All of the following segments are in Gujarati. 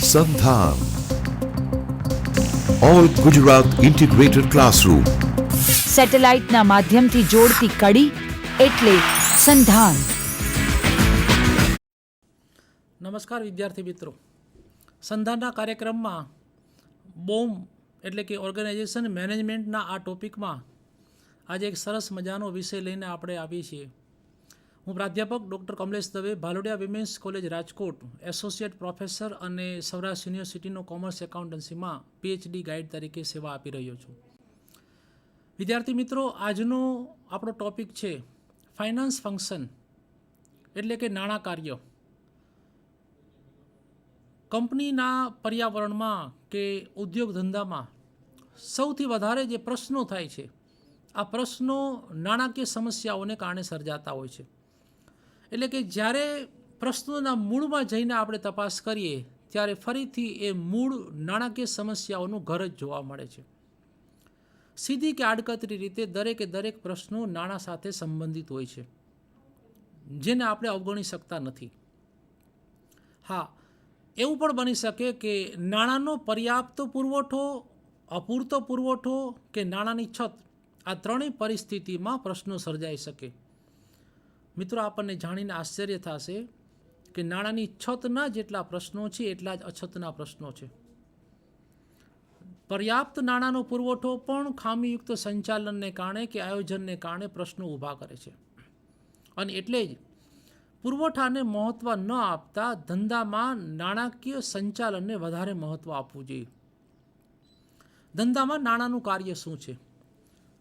સંધાન ઓલ ગુજરાત ઇન્ટિગ્રેટેડ ક્લાસરૂમ. સેટેલાઇટના માધ્યમથી જોડતી કડી એટલે સંધાન. નમસ્કાર વિદ્યાર્થી મિત્રો, સંધાનના કાર્યક્રમમાં બોમ એટલે કે ઓર્ગેનાઇઝેશન મેનેજમેન્ટના આ ટોપિકમાં આજે એક સરસ મજાનો વિષય લઈને આપણે આવીએ છીએ. હું પ્રાધ્યાપક doctor Kamlesh Dave, Bhalodia women's college Rajkot, associate professor અને સૌરાષ્ટ્ર યુનિવર્સિટીનો કોમર્સ એકાઉન્ટન્સીમાં PhD ગાઈડ તરીકે સેવા આપી રહ્યો છું. વિદ્યાર્થી મિત્રો, આજનો આપણો ટોપિક છે ફાઇનાન્સ ફંક્શન એટલે કે નાણાં કાર્ય. કંપનીના પર્યાવરણમાં કે ઉદ્યોગ ધંધામાં સૌથી વધારે જે પ્રશ્નો થાય છે, આ પ્રશ્નો નાણાકીય સમસ્યાઓને કારણે સર્જાતા હોય છે. એટલે કે જ્યારે પ્રશ્નોના મૂળમાં જઈને આપણે તપાસ કરીએ ત્યારે ફરીથી એ મૂળ નાણાકીય સમસ્યાઓનું ઘર જ જોવા મળે છે. સીધી કે આડકતરી રીતે દરેકે દરેક પ્રશ્નો નાણાં સાથે સંબંધિત હોય છે, જેને આપણે અવગણી શકતા નથી. હા, એવું પણ બની શકે કે નાણાંનો પર્યાપ્ત પુરવઠો, અપૂરતો પુરવઠો કે નાણાંની છત, આ ત્રણેય પરિસ્થિતિમાં પ્રશ્નો સર્જાઈ શકે. મિત્રો, આપણને જાણીને આશ્ચર્ય થશે કે નાણાંની છતના જેટલા પ્રશ્નો છે એટલા જ અછતના પ્રશ્નો છે. પર્યાપ્ત નાણાંનો પુરવઠો પણ ખામીયુક્ત સંચાલનને કારણે કે આયોજનને કારણે પ્રશ્નો ઊભા કરે છે. અને એટલે જ પુરવઠાને મહત્ત્વ ન આપતા ધંધામાં નાણાકીય સંચાલનને વધારે મહત્ત્વ આપવું જોઈએ. ધંધામાં નાણાંનું કાર્ય શું છે?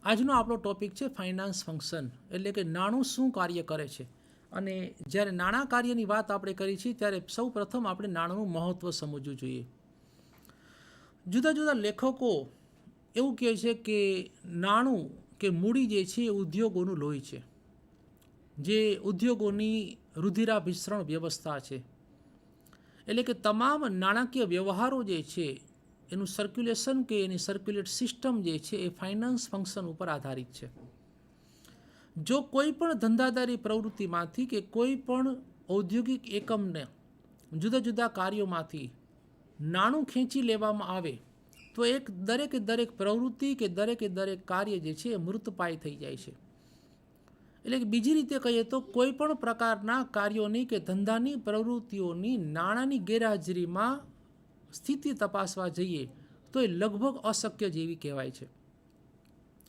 આજનો આપણો ટોપિક છે ફાઇનાન્સ ફંક્શન એટલે કે નાણું શું કાર્ય કરે છે. અને જ્યારે નાણાં કાર્યની વાત આપણે કરી છીએ ત્યારે સૌ પ્રથમ આપણે નાણાંનું મહત્ત્વ સમજવું જોઈએ. જુદા જુદા લેખકો એવું કહે છે કે નાણું કે મૂડી જે છે એ ઉદ્યોગોનું લોહી છે, જે ઉદ્યોગોની રુધિરાભિસરણ વ્યવસ્થા છે. એટલે કે તમામ નાણાકીય વ્યવહારો જે છે એનું સર્ક્યુલેશન કે એની સર્ક્યુલેટ સિસ્ટમ જે છે એ ફાઇનાન્સ ફંક્શન ઉપર આધારિત છે. જો કોઈ પણ ધંધાદારી પ્રવૃત્તિમાંથી કે કોઈ પણ ઔદ્યોગિક એકમને જુદા જુદા કાર્યોમાંથી નાણું ખેંચી લેવામાં આવે તો દરેકે દરેક પ્રવૃત્તિ કે દરેકે દરેક કાર્ય જે છે એ મૃતપાય થઈ જાય છે. એટલે કે બીજી રીતે કહીએ તો કોઈ પણ પ્રકારના કાર્યોની કે ધંધાની પ્રવૃત્તિઓની નાણાંની ગેરહાજરીમાં સ્થિતિ તપાસવા જઈએ તો એ લગભગ અશક્ય જેવી કહેવાય છે.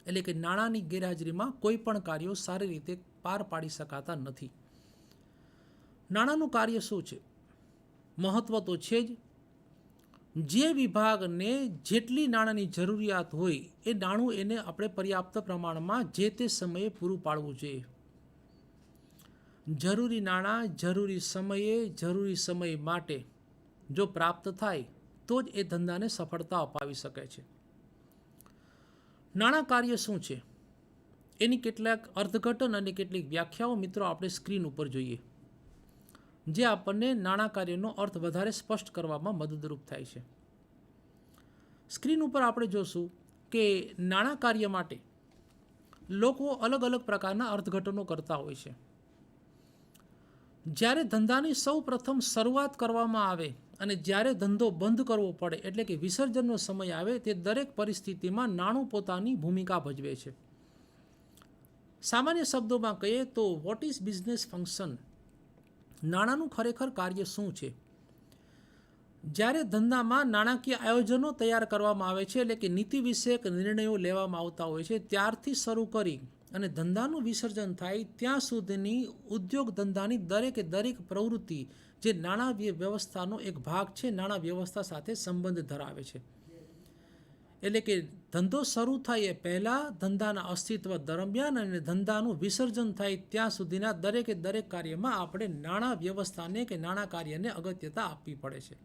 એટલે કે નાણાંની ગેરહાજરીમાં કોઈ પણ કાર્યો સારી રીતે પાર પાડી શકાતા નથી. નાણાંનું કાર્ય શું છે? મહત્ત્વ તો છે જ. જે વિભાગને જેટલી નાણાંની જરૂરિયાત હોય એ નાણું એને આપણે પર્યાપ્ત પ્રમાણમાં જે તે સમયે પૂરું પાડવું જોઈએ. જરૂરી નાણાં જરૂરી સમયે જરૂરી સમય માટે જો પ્રાપ્ત થાય તો જ એ ધંધાને સફળતા અપાવી શકે છે. નાણાં કાર્ય શું છે એની કેટલાક અર્થઘટન અને કેટલીક વ્યાખ્યાઓ મિત્રો આપણે સ્ક્રીન ઉપર જોઈએ, જે આપણને નાણાં કાર્યનો અર્થ વધારે સ્પષ્ટ કરવામાં મદદરૂપ થાય છે. સ્ક્રીન ઉપર આપણે જોશું કે નાણાં કાર્ય માટે લોકો અલગ અલગ પ્રકારના અર્થઘટનો કરતા હોય છે. જ્યારે ધંધાની સૌ પ્રથમ શરૂઆત કરવામાં આવે અને જ્યારે ધંધો બંધ કરવો પડે એટલે કે વિસર્જનનો સમય આવે તે દરેક પરિસ્થિતિમાં નાણું પોતાની ભૂમિકા ભજવે છે. સામાન્ય શબ્દોમાં કહીએ તો વોટ ઇઝ બિઝનેસ ફંક્શન? નાણાંનું ખરેખર કાર્ય શું છે? જ્યારે ધંધામાં નાણાકીય આયોજનો તૈયાર કરવામાં આવે છે એટલે કે નીતિ વિષયક નિર્ણયો લેવામાં આવતા હોય છે, ત્યારથી શરૂ કરી અને ધંધાનું વિસર્જન થાય ત્યાં સુધીની ઉદ્યોગ ધંધાની દરેકે દરેક પ્રવૃત્તિ જે નાણાં વ્યવસ્થાનો એક ભાગ છે, નાણાં વ્યવસ્થા સાથે સંબંધ ધરાવે છે. એટલે કે ધંધો શરૂ થાય એ પહેલાં, ધંધાના અસ્તિત્વ દરમિયાન અને ધંધાનું વિસર્જન થાય ત્યાં સુધીના દરેકે દરેક કાર્યમાં આપણે નાણાં વ્યવસ્થાને કે નાણાં કાર્યને અગત્યતા આપવી પડે છે.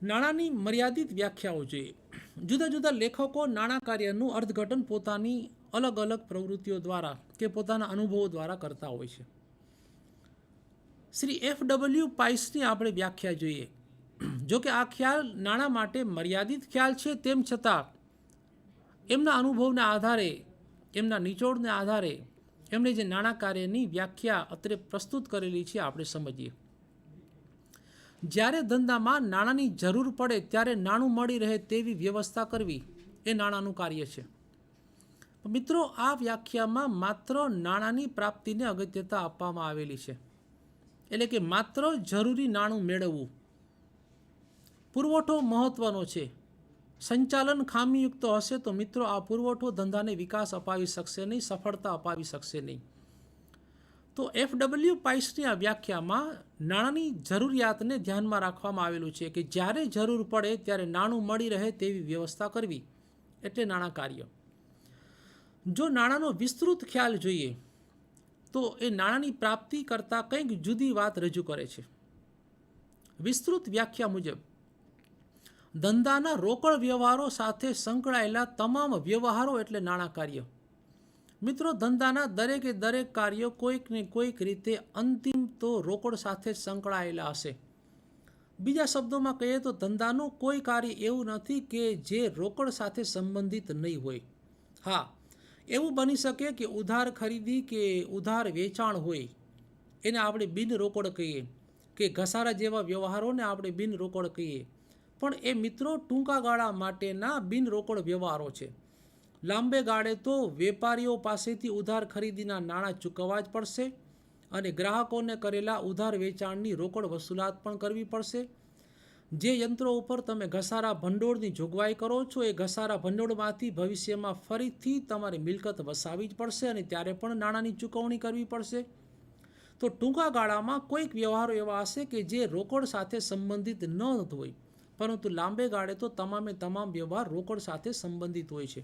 નાણાંની મર્યાદિત વ્યાખ્યાઓ જોઈએ. જુદા જુદા લેખકો નાણાં કાર્યનું અર્થઘટન પોતાની અલગ અલગ પ્રવૃત્તિઓ દ્વારા કે પોતાના અનુભવો દ્વારા કરતા હોય છે. શ્રી F.W. પાઇસની આપણે વ્યાખ્યા જોઈએ. જો કે આ ખ્યાલ નાણાં માટે મર્યાદિત ખ્યાલ છે, તેમ છતાં એમના અનુભવના આધારે, એમના નિચોડના આધારે એમણે જે નાણાં કાર્યની વ્યાખ્યા અત્રે પ્રસ્તુત કરેલી છે આપણે સમજીએ. જ્યારે ધંધામાં નાણાંની જરૂર પડે ત્યારે નાણું મળી રહે તેવી વ્યવસ્થા કરવી એ નાણાંનું કાર્ય છે. મિત્રો, આ વ્યાખ્યામાં માત્ર નાણાંની પ્રાપ્તિને અગત્યતા આપવામાં આવેલી છે. એટલે કે માત્ર જરૂરી નાણું મેળવવું. પુરવઠો મહત્વનો છે. સંચાલન ખામીયુક્ત હશે તો મિત્રો આ પુરવઠો ધંધાને વિકાસ અપાવી શકશે નહીં, સફળતા અપાવી શકશે નહીં. તો FW પાઇસની આ વ્યાખ્યામાં નાણાંની જરૂરિયાતને ધ્યાનમાં રાખવામાં આવેલું છે કે જ્યારે જરૂર પડે ત્યારે નાણું મળી રહે તેવી વ્યવસ્થા કરવી એટલે નાણાં કાર્ય. જો નાણાંનો વિસ્તૃત ખ્યાલ જોઈએ તો એ નાણાંની પ્રાપ્તિ કરતાં કંઈક જુદી વાત રજૂ કરે છે. વિસ્તૃત વ્યાખ્યા મુજબ ધંધાના રોકડ વ્યવહારો સાથે સંકળાયેલા તમામ વ્યવહારો એટલે નાણાં કાર્ય. મિત્રો, ધંધાના દરેકે દરેક કાર્યો કોઈક ને કોઈક રીતે અંતિમ તો રોકડ સાથે સંકળાયેલા હશે. બીજા શબ્દોમાં કહીએ તો ધંધાનું કોઈ કાર્ય એવું નથી કે જે રોકડ સાથે સંબંધિત નહીં હોય. હા, એવું બની શકે કે ઉધાર ખરીદી કે ઉધાર વેચાણ હોય, એને આપણે બિન રોકડ કહીએ, કે ઘસારા જેવા વ્યવહારોને આપણે બિન રોકડ કહીએ. પણ એ મિત્રો ટૂંકા ગાળા માટેના બિન રોકડ વ્યવહારો છે. લાંબે ગાળે તો વેપારીઓ પાસેથી ઉધાર ખરીદીના નાણાં ચૂકવવા જ પડશે અને ગ્રાહકોને કરેલા ઉધાર વેચાણની રોકડ વસૂલાત પણ કરવી પડશે. જે યંત્રો ઉપર તમે ઘસારા ભંડોળની જોગવાઈ કરો છો એ ઘસારા ભંડોળમાંથી ભવિષ્યમાં ફરીથી તમારે મિલકત વસાવી જ પડશે અને ત્યારે પણ નાણાંની ચૂકવણી કરવી પડશે. તો ટૂંકા ગાળામાં કોઈક વ્યવહારો એવા હશે કે જે રોકડ સાથે સંબંધિત ન હોય, પરંતુ લાંબે ગાળે તો તમામે તમામ વ્યવહાર રોકડ સાથે સંબંધિત હોય છે.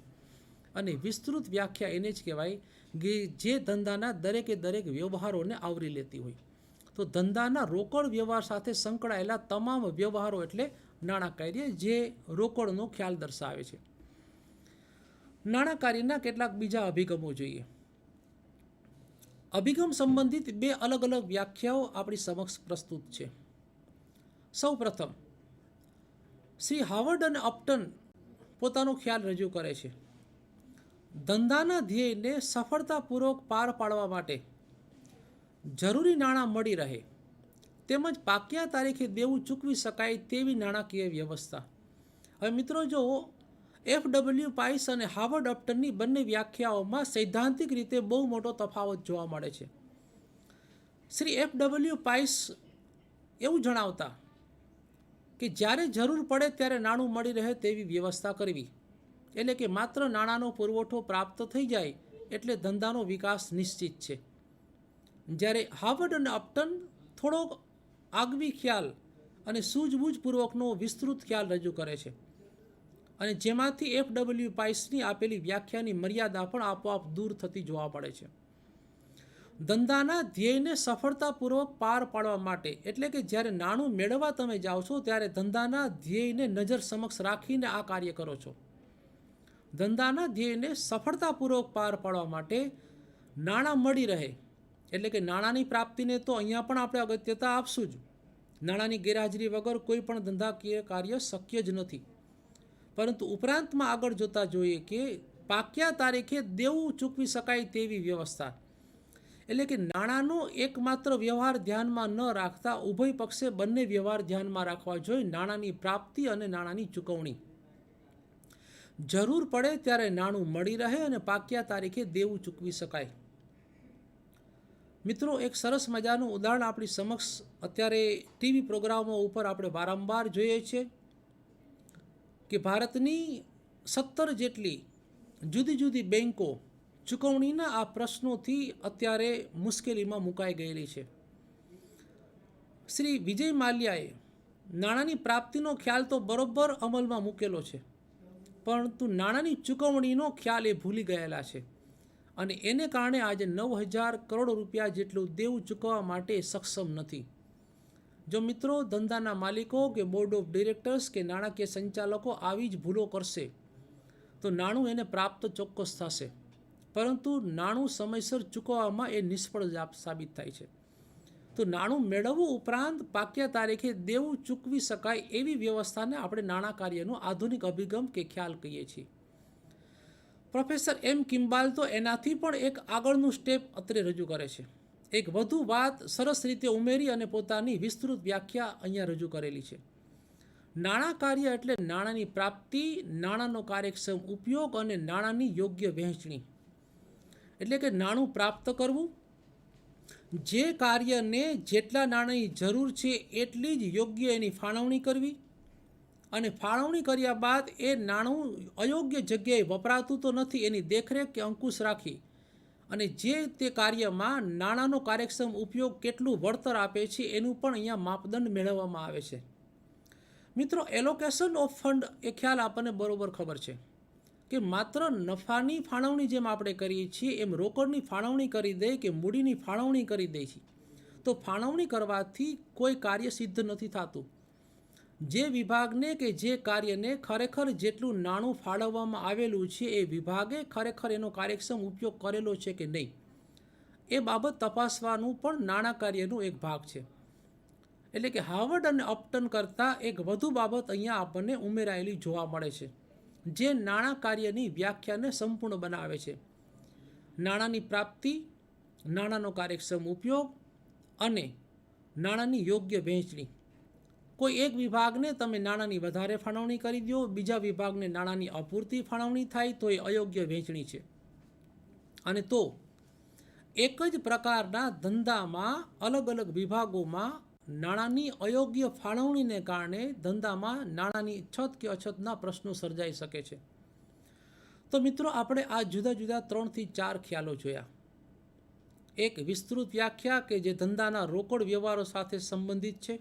અને વિસ્તૃત વ્યાખ્યા એને જ કહેવાય કે જે ધંધાના દરેકે દરેક વ્યવહારોને આવરી લેતી હોય. તો ધંધાના રોકડ વ્યવહાર સાથે સંકળાયેલા તમામ વ્યવહારો એટલે નાણાં કાર્ય, જે રોકડનો ખ્યાલ દર્શાવે છે. નાણાં કાર્યના કેટલાક બીજા અભિગમો જોઈએ. અભિગમ સંબંધિત બે અલગ અલગ વ્યાખ્યાઓ આપણી સમક્ષ પ્રસ્તુત છે. સૌ પ્રથમ શ્રી હાવર્ડ અને અપ્ટન પોતાનો ખ્યાલ રજૂ કરે છે. ધંધાના ધ્યેયને સફળતાપૂર્વક પાર પાડવા માટે જરૂરી નાણાં મળી રહે તેમજ પાક્યા તારીખે દેવું ચૂકવી શકાય તેવી નાણાકીય વ્યવસ્થા. હવે મિત્રો, જો FW પાઇસ અને હાવર્ડ અપ્ટનની બંને વ્યાખ્યાઓમાં સૈદ્ધાંતિક રીતે બહુ મોટો તફાવત જોવા મળે છે. શ્રી FW પાઇસ એવું જણાવતા કે જ્યારે જરૂર પડે ત્યારે નાણું મળી રહે તેવી વ્યવસ્થા કરવી, એટલે કે માત્ર નાણાંનો પુરવઠો પ્રાપ્ત થઈ જાય એટલે ધંધાનો વિકાસ નિશ્ચિત છે. જ્યારે હાવર્ડ અને અપ્ટન થોડોક આગવી ખ્યાલ અને સૂઝબૂઝપૂર્વકનો વિસ્તૃત ખ્યાલ રજૂ કરે છે અને જેમાંથી FW પાઇસની આપેલી વ્યાખ્યાની મર્યાદા પણ આપોઆપ દૂર થતી જોવા મળે છે. ધંધાના ધ્યેયને સફળતાપૂર્વક પાર પાડવા માટે, એટલે કે જ્યારે નાણું મેળવવા તમે જાઓ છો ત્યારે ધંધાના ધ્યેયને નજર સમક્ષ રાખીને આ કાર્ય કરો છો. ધંધાના ધ્યેયને સફળતાપૂર્વક પાર પાડવા માટે નાણાં મળી રહે, એટલે કે નાણાંની પ્રાપ્તિને તો અહીંયા પણ આપણે અગત્યતા આપશું જ. નાણાંની ગેરહાજરી વગર કોઈ પણ ધંધાકીય કાર્ય શક્ય જ નથી. પરંતુ ઉપરાંતમાં આગળ જોતા જોઈએ કે પાક્યા તારીખે દેવું ચૂકવી શકાય તેવી વ્યવસ્થા, એટલે કે નાણાંનો એકમાત્ર વ્યવહાર ધ્યાનમાં ન રાખતા ઉભય પક્ષે બંને વ્યવહાર ધ્યાનમાં રાખવા જોઈએ. નાણાંની પ્રાપ્તિ અને નાણાંની ચૂકવણી. જરૂર પડે ત્યારે નાણું મળી રહે અને પાક્યા તારીખે દેવું ચૂકવી શકાય. મિત્રો, એક સરસ મજાનું ઉદાહરણ આપણી સમક્ષ અત્યારે ટીવી પ્રોગ્રામો ઉપર આપણે વારંવાર જોઈએ છીએ કે ભારતની 17 જેટલી જુદી જુદી બેન્કો ચૂકવણીના આ પ્રશ્નોથી અત્યારે મુશ્કેલીમાં મુકાઈ ગયેલી છે. શ્રી વિજય માલ્યાએ નાણાંની પ્રાપ્તિનો ખ્યાલ તો બરોબર અમલમાં મૂકેલો છે, પરંતુ નાણાંની ચૂકવણીનો ખ્યાલ એ ભૂલી ગયેલા છે અને એને કારણે આજે 9,000 કરોડ રૂપિયા જેટલું દેવું ચૂકવવા માટે સક્ષમ નથી. જો મિત્રો ધંધાના માલિકો કે બોર્ડ ઓફ ડિરેક્ટર્સ કે નાણાકીય સંચાલકો આવી જ ભૂલો કરશે તો નાણું એને પ્રાપ્ત ચોક્કસ થશે, પરંતુ નાણું સમયસર ચૂકવવામાં એ નિષ્ફળ સાબિત થાય છે. તો નાણું મેળવવું ઉપરાંત પાક્યા તારીખે દેવું ચૂકવી શકાય એવી વ્યવસ્થાને આપણે નાણાં કાર્યનો આધુનિક અભિગમ કે ખ્યાલ કહીએ છીએ. Professor M. કિમ્બાલ તો એનાથી પણ એક આગળનું સ્ટેપ અત્રે રજૂ કરે છે. એક વધુ વાત સરસ રીતે ઉમેરી અને પોતાની વિસ્તૃત વ્યાખ્યા અહીંયા રજૂ કરેલી છે. નાણાં કાર્ય એટલે નાણાંની પ્રાપ્તિ, નાણાંનો કાર્યક્ષમ ઉપયોગ અને નાણાંની યોગ્ય વહેંચણી. એટલે કે નાણું પ્રાપ્ત કરવું, જે કાર્યને જેટલા નાણાંની જરૂર છે એટલી જ યોગ્ય એની ફાળવણી કરવી, અને ફાળવણી કર્યા બાદ એ નાણું અયોગ્ય જગ્યાએ વપરાતું તો નથી એની દેખરેખ કે અંકુશ રાખી અને જે તે કાર્યમાં નાણાંનો કાર્યક્ષમ ઉપયોગ કેટલું વળતર આપે છે એનું પણ અહીંયા માપદંડ મેળવવામાં આવે છે. મિત્રો, એલોકેશન ઓફ ફંડ એ ખ્યાલ આપણને બરોબર ખબર છે કે માત્ર નફાની ફાળવણી જેમ આપણે કરીએ છીએ એમ રોકડની ફાળવણી કરી દે કે મૂડીની ફાળવણી કરી દે છે તો ફાળવણી કરવાથી કોઈ કાર્ય સિદ્ધ નથી થતું. જે વિભાગને કે જે કાર્યને ખરેખર જેટલું નાણું ફાળવવામાં આવેલું છે એ વિભાગે ખરેખર એનો કાર્યક્ષમ ઉપયોગ કરેલો છે કે નહીં એ બાબત તપાસવાનું પણ નાણાં કાર્યનો એક ભાગ છે. એટલે કે હાર્વર્ડ અને અપટન કરતાં એક વધુ બાબત અહીંયા આપણને ઉમેરાયેલી જોવા મળે છે જે નાણાં કાર્યની વ્યાખ્યાને સંપૂર્ણ બનાવે છે. નાણાંની પ્રાપ્તિ, નાણાંનો કાર્યક્ષમ ઉપયોગ અને નાણાંની યોગ્ય વહેંચણી. કોઈ એક વિભાગને તમે નાણાંની વધારે ફાળવણી કરી દો, બીજા વિભાગને નાણાંની અપૂરતી ફાળવણી થાય તો એ અયોગ્ય વહેંચણી છે. અને તો એક જ પ્રકારના ધંધામાં અલગ અલગ વિભાગોમાં નાણાંની અયોગ્ય ફાળવણીને કારણે ધંધામાં નાણાંની છત કે અછતના પ્રશ્નો સર્જાઈ શકે છે. તો મિત્રો, આપણે આ જુદા જુદા 3 થી 4 ખ્યાલો જોયા. એક વિસ્તૃત વ્યાખ્યા કે જે ધંધાના રોકડ વ્યવહારો સાથે સંબંધિત છે.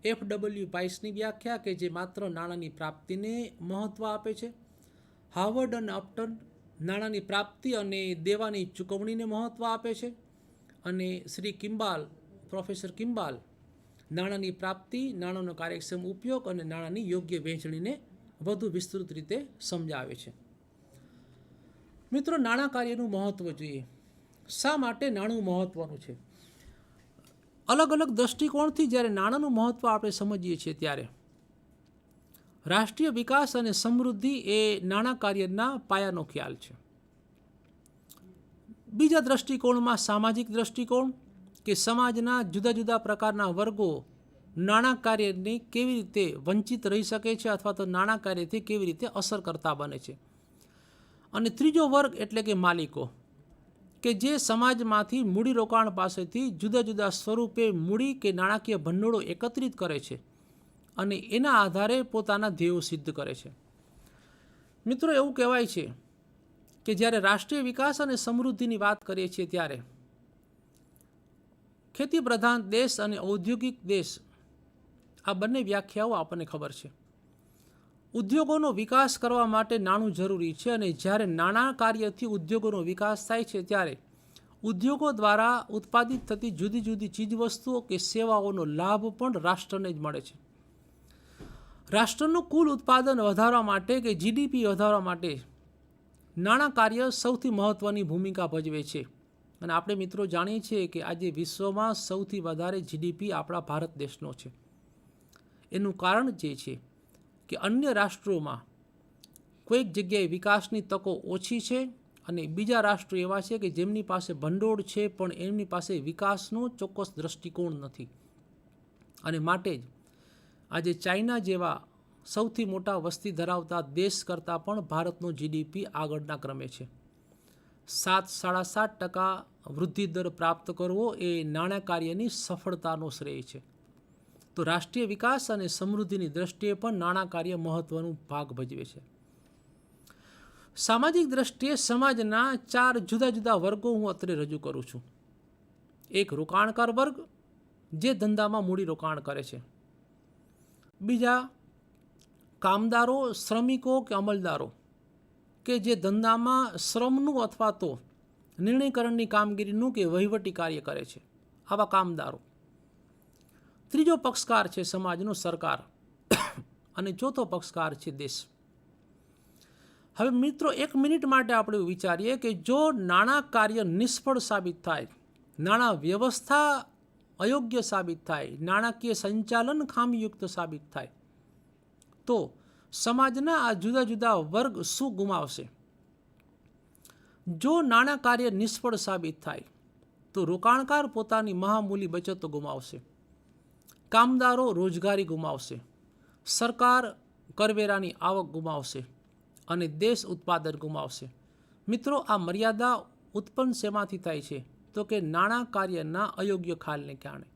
FW પાઇસની વ્યાખ્યા કે જે માત્ર નાણાંની પ્રાપ્તિને મહત્ત્વ આપે છે. હાર્વર્ડ અને અપટન નાણાંની પ્રાપ્તિ અને દેવાની ચૂકવણીને મહત્ત્વ આપે છે. અને શ્રી કિમ્બાલ, પ્રોફેસર કિમ્બાલ નાણાંની પ્રાપ્તિ, નાણાંનો કાર્યક્ષમ ઉપયોગ અને નાણાંની યોગ્ય વહેંચણીને વધુ વિસ્તૃત રીતે સમજાવે છે. મિત્રો, નાણાં કાર્યનું મહત્ત્વ જોઈએ. શા માટે નાણું મહત્ત્વનું છે? અલગ અલગ દૃષ્ટિકોણથી જ્યારે નાણાંનું મહત્ત્વ આપણે સમજીએ છીએ ત્યારે રાષ્ટ્રીય વિકાસ અને સમૃદ્ધિ એ નાણાં કાર્યના પાયાનો ખ્યાલ છે. બીજા દૃષ્ટિકોણમાં સામાજિક દૃષ્ટિકોણ કે સમાજના જુદા જુદા પ્રકારના વર્ગો નાણાં કાર્યની કેવી રીતે વંચિત રહી શકે છે અથવા તો નાણાં કાર્યથી કેવી રીતે અસર કરતા બને છે. અને ત્રીજો વર્ગ એટલે કે માલિકો કે જે સમાજમાંથી મૂડીરોકાણ પાસેથી જુદા જુદા સ્વરૂપે મૂડી કે નાણાકીય ભંડોળો એકત્રિત કરે છે અને એના આધારે પોતાના ધ્યેયો સિદ્ધ કરે છે. મિત્રો, એવું કહેવાય છે કે જ્યારે રાષ્ટ્રીય વિકાસ અને સમૃદ્ધિની વાત કરીએ છીએ ત્યારે ખેતી પ્રધાન દેશ અને ઔદ્યોગિક દેશ આ બંને વ્યાખ્યાઓ આપણને ખબર છે. ઉદ્યોગોનો વિકાસ કરવા માટે નાણું જરૂરી છે અને જ્યારે નાણાં કાર્યથી ઉદ્યોગોનો વિકાસ થાય છે ત્યારે ઉદ્યોગો દ્વારા ઉત્પાદિત થતી જુદી જુદી ચીજવસ્તુઓ કે સેવાઓનો લાભ પણ રાષ્ટ્રને જ મળે છે. રાષ્ટ્રનું કુલ ઉત્પાદન વધારવા માટે કે GDP વધારવા માટે નાણાં કાર્ય સૌથી મહત્ત્વની ભૂમિકા ભજવે છે. અને આપણે મિત્રો જાણીએ છીએ કે આજે વિશ્વમાં સૌથી વધારે GDP આપણા ભારત દેશનો છે. એનું કારણ જે છે કે અન્ય રાષ્ટ્રોમાં કોઈક જગ્યાએ વિકાસની તકો ઓછી છે અને બીજા રાષ્ટ્રો એવા છે કે જેમની પાસે ભંડોળ છે પણ એમની પાસે વિકાસનો ચોક્કસ દૃષ્ટિકોણ નથી. અને માટે જ આજે ચાઇના જેવા સૌથી મોટા વસ્તી ધરાવતા દેશ કરતાં પણ ભારતનો GDP આગળના ક્રમે છે. 7.7% વૃદ્ધિ દર પ્રાપ્ત કરવો એ નાણાં કાર્યની સફળતાનો શ્રેય છે. તો રાષ્ટ્રીય વિકાસ અને સમૃદ્ધિની દ્રષ્ટિએ પણ નાણાં કાર્ય મહત્ત્વનો ભાગ ભજવે છે. સામાજિક દ્રષ્ટિએ સમાજના 4 જુદા જુદા વર્ગો હું અત્રે રજૂ કરું છું. એક રોકાણકાર વર્ગ જે ધંધામાં મૂડી રોકાણ કરે છે. બીજા કામદારો, શ્રમિકો કે અમલદારો કે જે ધંધામાં શ્રમનું અથવા તો નિર્ણયકરણની કામગીરીનું કે વહીવટી કાર્ય કરે છે, આવા કામદારો. ત્રીજો પક્ષકાર છે સમાજનો સરકાર અને ચોથો પક્ષકાર છે દેશ. હવે મિત્રો, 1 મિનિટ માટે આપણે વિચારીએ કે જો નાણાં કાર્ય નિષ્ફળ સાબિત થાય, નાણાં વ્યવસ્થા અયોગ્ય સાબિત થાય, નાણાકીય સંચાલન ખામીયુક્ત સાબિત થાય તો સમાજના આ જુદા જુદા વર્ગ શું ગુમાવશે? જો નાણાં કાર્ય નિષ્ફળ સાબિત થાય તો રોકાણકાર પોતાની મહામૂલી બચતો ગુમાવશે, કામદારો રોજગારી ગુમાવશે, સરકાર કરવેરાની આવક ગુમાવશે અને દેશ ઉત્પાદન ગુમાવશે. મિત્રો, આ મર્યાદા ઉત્પન્ન શેમાંથી થાય છે? તો કે નાણાં કાર્યના અયોગ્ય ખ્યાલને કારણે.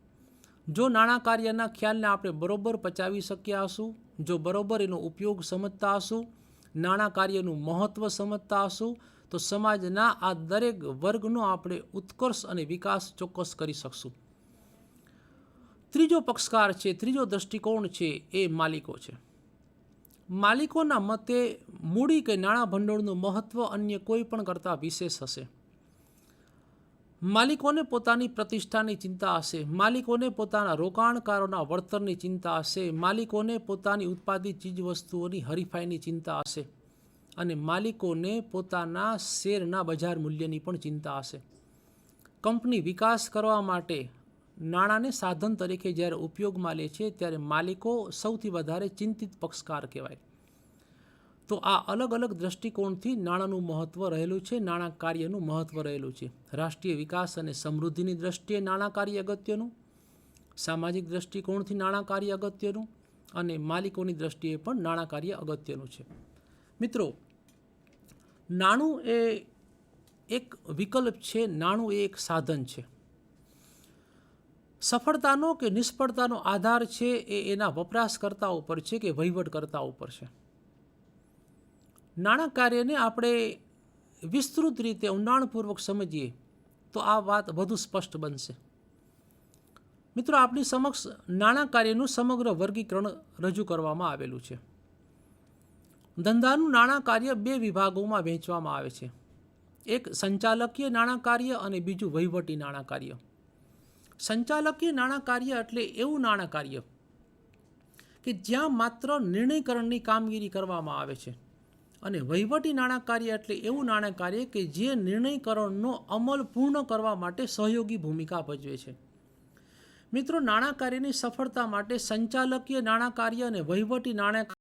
જો નાણાં કાર્યના ખ્યાલને આપણે બરોબર પચાવી શક્યા હશું, જો બરોબર એનો ઉપયોગ સમજતા હશું, નાણાં કાર્યનું મહત્ત્વ સમજતા હશું, તો સમાજના આ દરેક વર્ગનો આપણે ઉત્કર્ષ અને વિકાસ ચોક્કસ કરી શકશું. ત્રીજો પક્ષકાર છે, ત્રીજો દૃષ્ટિકોણ છે, એ માલિકો છે. માલિકોના મતે મૂડી કે નાણાં ભંડોળનું મહત્ત્વ અન્ય કોઈ પણ કરતાં વિશેષ હશે. માલિકોને પોતાની પ્રતિષ્ઠાની ચિંતા હશે, માલિકોને પોતાના રોકાણકારોના વળતરની ચિંતા હશે, માલિકોને પોતાની ઉત્પાદિત ચીજવસ્તુઓની હરીફાઈની ચિંતા હશે અને માલિકોને પોતાના શેરના બજાર મૂલ્યની પણ ચિંતા હશે. કંપની વિકાસ કરવા માટે નાણાંને સાધન તરીકે જ્યારે ઉપયોગમાં લે છે ત્યારે માલિકો સૌથી વધારે ચિંતિત પક્ષકાર કહેવાય. તો આ અલગ અલગ દૃષ્ટિકોણથી નાણાંનું મહત્ત્વ રહેલું છે, નાણાં કાર્યનું મહત્ત્વ રહેલું છે. રાષ્ટ્રીય વિકાસ અને સમૃદ્ધિની દૃષ્ટિએ નાણાં કાર્ય અગત્યનું, સામાજિક દૃષ્ટિકોણથી નાણાં કાર્ય અગત્યનું અને માલિકોની દૃષ્ટિએ પણ નાણાં કાર્ય અગત્યનું છે. મિત્રો, નાણું એ એક વિકલ્પ છે, નાણું એ એક સાધન છે. સફળતાનો કે નિષ્ફળતાનો આધાર છે એ એના વપરાશકર્તાઓ ઉપર છે કે વહીવટકર્તાઓ ઉપર છે. નાણાં કાર્યને આપણે વિસ્તૃત રીતે ઊંડાણપૂર્વક સમજીએ તો આ વાત વધુ સ્પષ્ટ બનશે. મિત્રો, આપણી સમક્ષ નાણાં કાર્યનું સમગ્ર વર્ગીકરણ રજૂ કરવામાં આવેલું છે. ધંધાનું નાણાં કાર્ય બે વિભાગોમાં વહેંચવામાં આવે છે. એક સંચાલકીય નાણાં કાર્ય અને બીજું વહીવટી નાણાં કાર્ય. સંચાલકીય નાણાં કાર્ય એટલે એવું નાણાં કાર્ય કે જ્યાં માત્ર નિર્ણયકરણની કામગીરી કરવામાં આવે છે અને વહીવટી નાણાં કાર્ય એટલે એવું નાણાં કાર્ય કે જે નિર્ણયકરણનો અમલ પૂર્ણ કરવા માટે સહયોગી ભૂમિકા ભજવે છે. મિત્રો, નાણાં કાર્યની સફળતા માટે સંચાલકીય નાણાં કાર્ય અને વહીવટી નાણાં